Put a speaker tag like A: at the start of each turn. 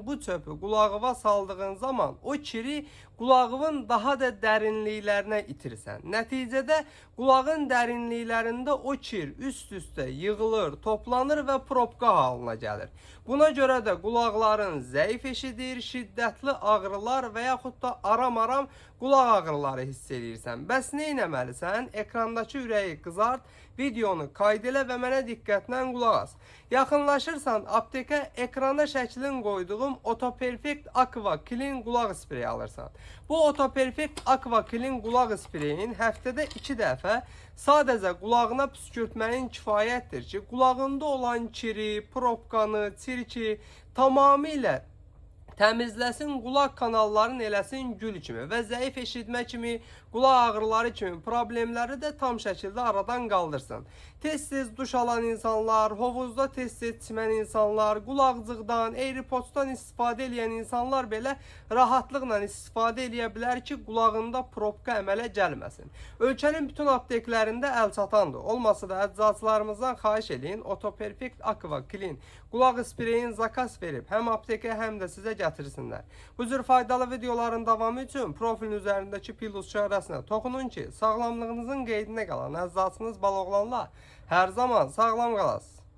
A: bu çöpü qulağına saldığın zaman o kiri qulağının daha da dərinliklərinə itirsən. Nəticədə qulağın dərinliklərində o kir üst-üstə yığılır, toplanır və probka halına gəlir. Buna görə də qulaqların zəif eşidir, şiddətli ağrılar və yaxud da aram-aram qulaq ağrıları hiss edirsən. Bəs nə etməlisən? Ekrandakı ürəyi qızart, videonu kayd elə və mənə diqqətlə qulaq as. Yaxınlaşırsan, aptekə ekrana şəklin qoyduğum Otoperfect Aqua Clean qulaq spreyi alırsan. Bu Otoperfect Aqua Clean qulaq spreyinin həftədə 2 dəfə sadəcə qulağına püskürtməyin kifayətdir ki, qulağında olan kiri, probkanı, çirki tamamilə təmizləsin, qulaq kanallarını eləsin gül kimi və zəif eşitmə kimi, qulaq ağrıları kimi problemləri də tam şəkildə aradan qaldırsın. Tez-tez duş alan insanlar, hovuzda tez-tez çimən insanlar, qulaqcıqdan, AirPods'dan istifadə edən insanlar belə rahatlıqla istifadə edə bilər ki, qulağında probka əmələ gəlməsin. Ölkənin bütün apteklərində əl çatandır. Olmasa da əczacılarımızdan xahiş edin, Otoperfect Aqua Clean qulaq spreyin zakaz verib həm aptekə, həm də sizə gətirsinlər. Bu cür faydalı videoların davamı üçün profilin üzərindəki plus işarəsinə toxunun ki, sağlamlığınızın qeydinə qalan əczacınız Baloğlanla hər zaman sağlam qalasınız.